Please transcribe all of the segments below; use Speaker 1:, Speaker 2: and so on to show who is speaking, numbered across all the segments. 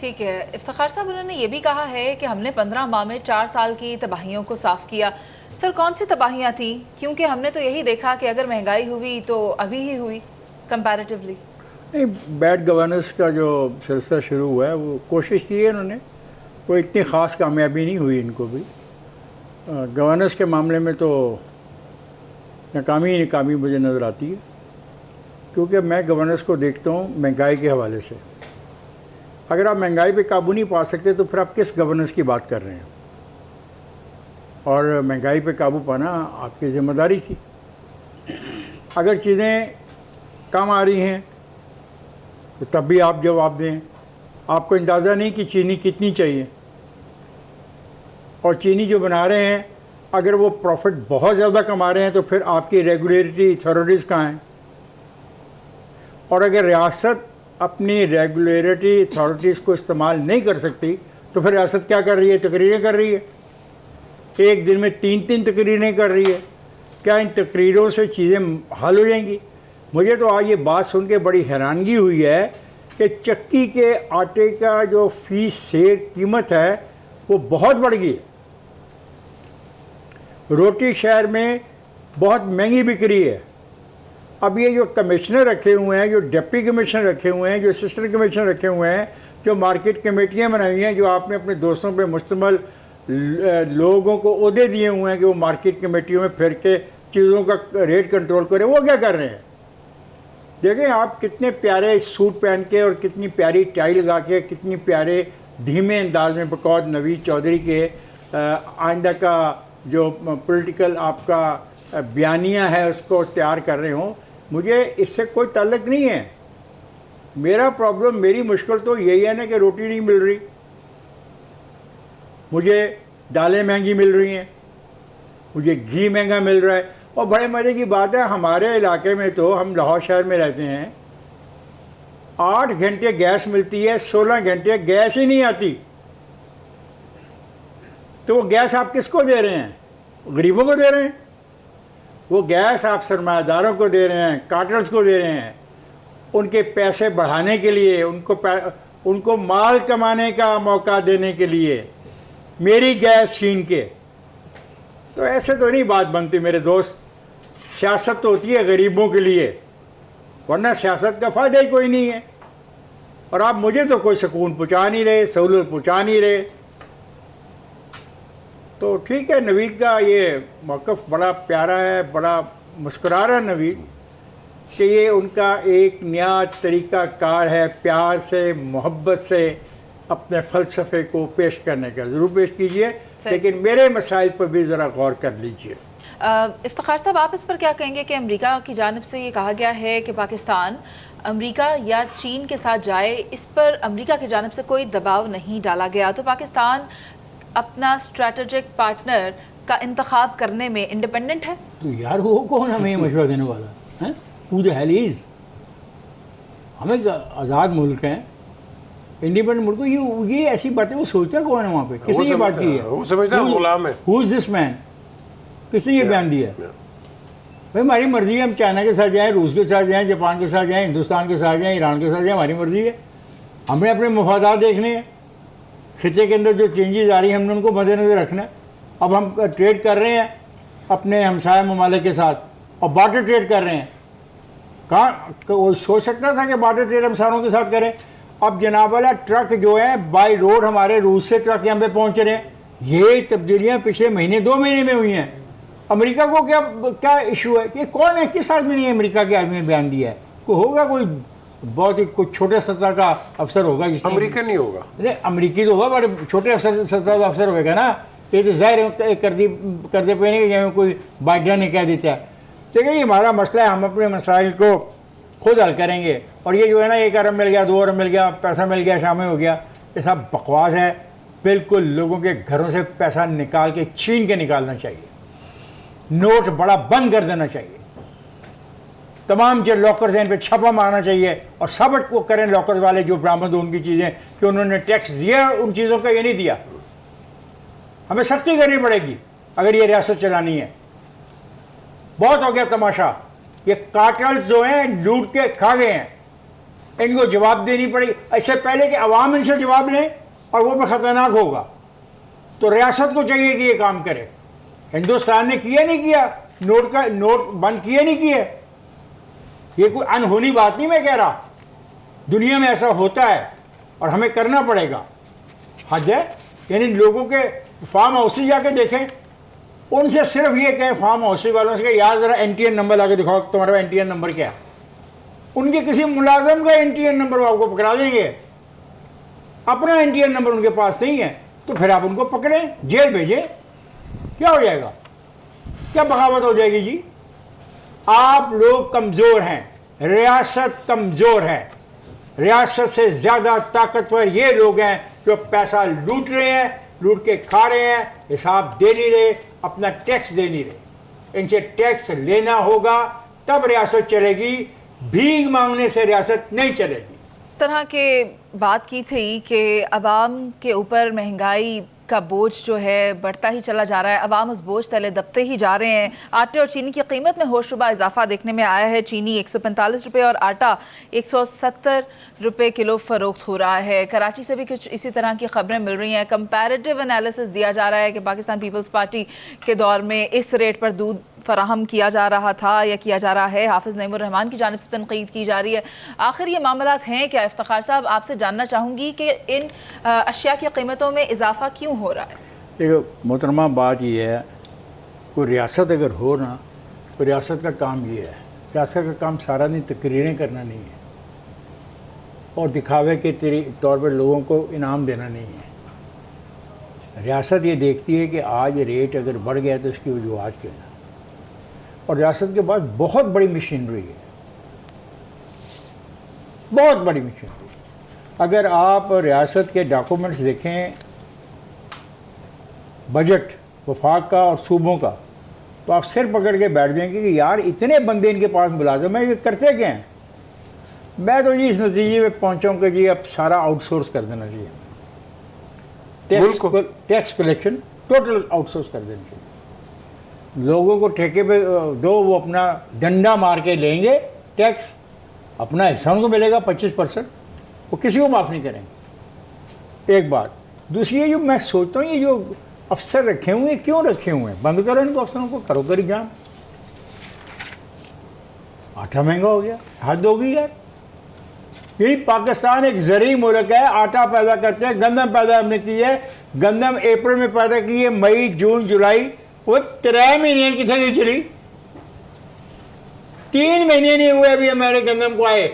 Speaker 1: ठीक है। इफ्तिखार साहब, उन्होंने ये भी कहा है कि हमने 15 माह में 4 साल की तबाहियों को साफ़ किया। सर, कौन सी तबाहियाँ थी? क्योंकि हमने तो यही देखा कि अगर महंगाई हुई तो अभी ही हुई कंपैरेटिवली।
Speaker 2: नहीं, बैड गवर्नेंस का जो सिलसिला शुरू हुआ है वो कोशिश की है इन्होंने, वो इतनी ख़ास कामयाबी नहीं हुई इनको भी। गवर्नेंस के मामले में तो नाकामी ही नाकामी मुझे नज़र आती है, क्योंकि मैं गवर्नेंस को देखता हूँ महंगाई के हवाले से। अगर आप महंगाई पे काबू नहीं पा सकते तो फिर आप किस गवर्नेंस की बात कर रहे हैं? और महंगाई पे काबू पाना आपकी ज़िम्मेदारी थी। अगर चीज़ें कम आ रही हैं तो तब भी आप जवाब दें। आपको अंदाज़ा नहीं कि चीनी कितनी चाहिए, और चीनी जो बना रहे हैं अगर वो प्रॉफिट बहुत ज़्यादा कमा रहे हैं तो फिर आपकी रेगुलेटरी अथॉरिटीज़ कहाँ हैं? और अगर रियासत अपनी रेगुलेटरी अथॉरिटीज़ को इस्तेमाल नहीं कर सकती तो फिर रियासत क्या कर रही है? तकरीरें कर रही है। एक दिन में 3-3 तकरीरें कर रही है। क्या इन तकरीरों से चीज़ें हल हो जाएंगी? मुझे तो आज ये बात सुन के बड़ी हैरानगी हुई है कि चक्की के आटे का जो फीस सेर कीमत है वो बहुत बढ़ गई है। रोटी शहर में बहुत महंगी बिक रही है। अब ये जो कमिश्नर रखे हुए हैं, जो डिप्टी कमिश्नर रखे हुए हैं, जो असिस्टेंट कमिश्नर रखे हुए हैं, जो मार्केट कमेटियाँ बनाई हुई हैं, जो आपने अपने दोस्तों पे मुश्तमल लोगों को ओहदे दिए हुए हैं कि वो मार्केट कमेटियों में फिर के चीज़ों का रेट कंट्रोल करें, वो क्या कर रहे हैं? देखें आप कितने प्यारे सूट पहन के और कितनी प्यारी टाई लगा के, कितनी प्यारे धीमे अंदाज में बकौल नवीद चौधरी के आइंदा का जो पॉलिटिकल आपका बयानिया है उसको तैयार कर रहे हों। मुझे इससे कोई ताल्लुक नहीं है। मेरा प्रॉब्लम, मेरी मुश्किल तो यही है ना कि रोटी नहीं मिल रही, मुझे दालें महंगी मिल रही हैं, मुझे घी महंगा मिल रहा है। और बड़े मज़े की बात है, हमारे इलाके में तो, हम लाहौर शहर में रहते हैं, 8 घंटे गैस मिलती है, 16 घंटे गैस ही नहीं आती। तो वो गैस आप किसको दे रहे हैं? गरीबों को दे रहे हैं। वो गैस आप सरमायादारों को दे रहे हैं, कार्टल्स को दे रहे हैं, उनके पैसे बढ़ाने के लिए, उनको माल कमाने का मौका देने के लिए, मेरी गैस छीन के। तो ऐसे तो नहीं बात बनती मेरे दोस्त। सियासत तो होती है गरीबों के लिए, वरना सियासत का फ़ायदा ही कोई नहीं है। और आप मुझे तो कोई सुकून पहुँचा नहीं रहे, सहूलत पहुँचा नहीं रहे। तो ठीक है, नवीद का ये मौक़िफ़ बड़ा प्यारा है, बड़ा मुस्कुरा रहा है नवीद कि ये उनका एक नया तरीक़ा कार है प्यार से, मोहब्बत से अपने फ़लसफ़े को पेश करने का। ज़रूर पेश कीजिए, लेकिन मेरे मसाइल पर भी ज़रा गौर कर लीजिए।
Speaker 1: इफ्तिखार साहब, आप इस पर क्या कहेंगे कि अमेरिका की जानिब से ये कहा गया है कि पाकिस्तान अमेरिका या चीन के साथ जाए, इस पर अमेरिका की जानिब से कोई दबाव नहीं डाला गया, तो पाकिस्तान अपना स्ट्रैटेजिक पार्टनर का इंतखाब करने में इंडिपेंडेंट है?
Speaker 2: तो यार वो कौन हमें मशवरा देने वाला है? Who the hell is? हमें आज़ाद मुल्क हैं, इंडिपेंडेंट मुल्क। ये ऐसी बातें वो सोचता कौन है वहाँ पे? किसने ये बात की है?
Speaker 3: वो समझता है गुलाम है।
Speaker 2: Who is this man? किसने ये बयान दिया? भाई हमारी मर्जी है, हम चाइना के साथ जाएं, रूस के साथ जाएं, जापान के साथ जाएं, हिंदुस्तान के साथ जाएं, ईरान के साथ जाएं, हमारी मर्जी है। हमने अपने मफादात देखने हैं। खिते के अंदर जो चेंजेस आ रही हैं हमने उनको मद्देनज़र रखना है। अब हम ट्रेड कर रहे हैं अपने हमसाया ममालिक के साथ और बार्टर ट्रेड कर रहे हैं। कहाँ वो सोच सकता था कि बार्टर ट्रेड हम सारों के साथ करें? अब जनाब वाला ट्रक जो है बाई रोड हमारे रूस से ट्रक यहाँ पे पहुँच रहे हैं। ये तब्दीलियाँ पिछले महीने 2 महीने में हुई हैं। अमेरिका को क्या इशू है? कि कौन है, किस आदमी ने अमेरिका के आदमी ने बयान दिया है? कोई होगा, कोई बहुत ही कुछ छोटे सतह का अफसर होगा जिसने।
Speaker 3: अमेरिकन नहीं होगा,
Speaker 2: नहीं अमेरिकी तो होगा, बड़े छोटे सतह का अफसर होगा ना। ये तो ज़ाहिर कर दे पे नहीं, कोई बाइडन ने कह देता है। ठीक है, ये हमारा मसला है, हम अपने मसाइल को खुद हल करेंगे। और ये जो है ना, 1 अरब मिल गया, 2 अरब मिल गया, पैसा मिल गया, शामिल हो गया, ये सब बकवास है। बिल्कुल लोगों के घरों से पैसा निकाल के, छीन के निकालना चाहिए। नोट बड़ा बंद कर देना चाहिए। तमाम जो लॉकर्स हैं इन पर छापा मारना चाहिए और सबक को करें लॉकर्स वाले जो बरामद हो उनकी चीज़ें कि उन्होंने टैक्स दिया उन चीज़ों का, ये नहीं दिया। हमें सख्ती करनी पड़ेगी अगर ये रियासत चलानी है। बहुत हो गया तमाशा। ये कार्टेल्स जो हैं लूट के खा गए हैं। इनको जवाब देनी पड़ेगी, इससे पहले कि अवाम इनसे जवाब लें और वो भी ख़तरनाक होगा। तो रियासत को चाहिए कि ये काम करे। हिंदुस्तान ने किया नहीं किया, नोट बंद किए नहीं किए, ये कोई अनहोनी बात नहीं मैं कह रहा, दुनिया में ऐसा होता है और हमें करना पड़ेगा। हद है, यानी लोगों के फार्म हाउस जाके देखें, उनसे सिर्फ ये कहें फार्म हाउस वालों से, यार ज़रा NTN नंबर ला के दिखाओ, तुम्हारा NTN नंबर क्या है। उनके किसी मुलाजम का NTN नंबर वो आपको पकड़ा देंगे, अपना NTN नंबर उनके पास नहीं है, तो फिर आप उनको पकड़ें, जेल भेजें, क्या हो जाएगा, क्या बगावत हो जाएगी जी। आप लोग कमज़ोर हैं, रियासत कमज़ोर है, रियासत से ज़्यादा ताकतवर ये लोग हैं जो पैसा लूट रहे हैं, लूट के खा रहे हैं, हिसाब दे नहीं रहे, अपना टैक्स दे नहीं रहे। इनसे टैक्स लेना होगा तब रियासत चलेगी, भीख मांगने से रियासत नहीं चलेगी।
Speaker 1: तरह के बात की थी कि अवाम के ऊपर महंगाई का बोझ जो है बढ़ता ही चला जा रहा है, अवाम उस बोझ तले दबते ही जा रहे हैं। आटे और चीनी की कीमत में होशरुबा इजाफा देखने में आया है। चीनी 145 रुपये और आटा 170 रुपये किलो फ़रोख्त हो रहा है। कराची से भी कुछ इसी तरह की खबरें मिल रही हैं। कंपैरेटिव एनालिसिस दिया जा रहा है कि पाकिस्तान पीपल्स पार्टी के दौर में इस रेट पर दूध फराहम किया जा रहा था या किया जा रहा है। हाफिज़ नईमुर रहमान की जानिब से तनकीद की जा रही है। आखिर ये मामलात हैं क्या? इफ्तिखार साहब, आपसे जानना चाहूँगी कि इन अशिया की कीमतों में इजाफा क्यों हो रहा है?
Speaker 2: देखो मोहतरमा, बात ये है, कोई रियासत अगर हो ना, तो रियासत का काम ये है, रियासत का काम सारा दिन तकरीरें करना नहीं है और दिखावे के तौर पर लोगों को इनाम देना नहीं है। रियासत ये देखती है कि आज रेट अगर बढ़ गया तो उसकी वजूहत क्या है, और रियासत के पास बहुत बड़ी मशीनरी है, बहुत बड़ी मशीनरी। अगर आप रियासत के डॉक्यूमेंट्स देखें, बजट वफाक का और सूबों का, तो आप सिर पकड़ के बैठ जाएंगे कि यार इतने बंदे इनके पास मुलाजिम है, ये करते क्या हैं। मैं तो जी इस नतीजे में पहुँचा हूँ कि जी अब सारा आउटसोर्स कर देना चाहिए, टैक्स कलेक्शन टोटल आउटसोर्स कर देना चाहिए। लोगों को ठेके पे दो, वो अपना डंडा मार के लेंगे टैक्स, अपना हिस्सा उनको मिलेगा 25%, वो किसी को माफ़ नहीं करेंगे। एक बात। दूसरी, ये जो मैं सोचता हूँ, ये जो अफसर रखे हुए हैं, क्यों रखे हुए हैं? बंद करो इनको, अफसरों को करो कर एग्जाम। आटा महंगा हो गया, हद हो गई यार। यही पाकिस्तान एक ज़रूरी मुल्क है, आटा पैदा करते हैं, गंदम पैदा हमने की है, गंदम अप्रैल में पैदा की है, मई जून जुलाई, वो 3 महीने कितने नहीं चली, 3 महीने नहीं हुए अभी हमारे गंदम को आए,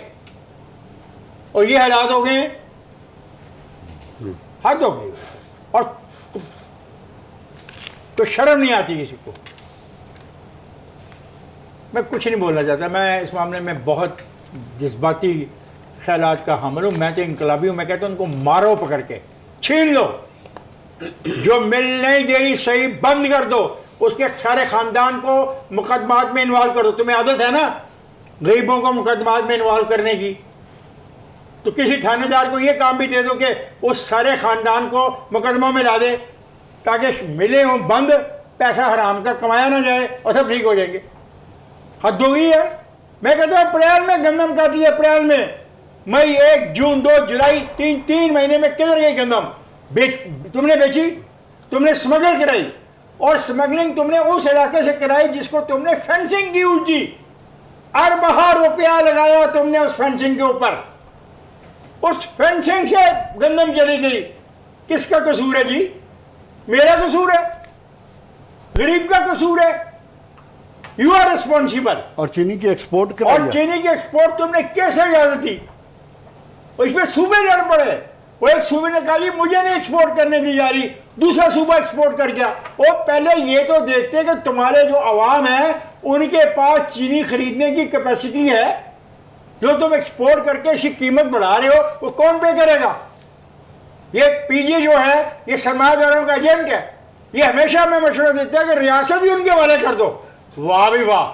Speaker 2: और ये हालात हो गए हैं, हद हो गई। और तो शर्म नहीं आती किसी को। मैं कुछ नहीं बोलना चाहता, मैं इस मामले में बहुत जज्बाती ख्यालात का हामिल हूँ। मैं तो इनकलाबी हूँ, मैं कहता हूँ उनको मारो पकड़ के, छीन लो, जो मिल नहीं दे रही सही बंद कर दो, उसके सारे ख़ानदान को मुकदमात में इन्वॉल्व करो। तुम्हें आदत है ना गरीबों को मुकदमात में इन्वॉल्व करने की, तो किसी थानेदार को ये काम भी दे दो कि उस सारे ख़ानदान को मुकदमों में ला दे, ताकि मिले हों बंद, पैसा हराम का कमाया ना जाए और सब ठीक हो जाएंगे। हद हो गई है। मैं कहता हूँ अप्रैल में गंदम काटी है, अप्रैल में, मई 1 जून 2 जुलाई, 3 महीने में किधर गई गंदम? तुमने बेची, तुमने स्मगल कराई, और स्मगलिंग तुमने उस इलाके से कराई जिसको तुमने फेंसिंग की उल्टी, अरबा रुपया लगाया तुमने उस फेंसिंग के ऊपर, उस फेंसिंग से गंदम चली गई। किसका कसूर है जी? मेरा कसूर है, गरीब का कसूर है। You are responsible.
Speaker 3: और चीनी की एक्सपोर्ट
Speaker 2: और चीनी की एक्सपोर्ट तुमने कैसे इजाजत दी? इसमें सूबे लड़ पड़े। वो एक सूबे ने कहा जी मुझे नहीं एक्सपोर्ट करने दी जा रही, दूसरा सूबा एक्सपोर्ट कर गया। वो पहले ये तो देखते कि तुम्हारे जो अवाम है उनके पास चीनी खरीदने की कैपेसिटी है, जो तुम एक्सपोर्ट करके इसकी कीमत बढ़ा रहे हो, वो कौन पे करेगा? ये पीजी जो है ये सरमायादारों का एजेंट है। ये हमेशा हमें मशवरा देता है कि रियासत ही उनके वाले कर दो। वाह भी वाह।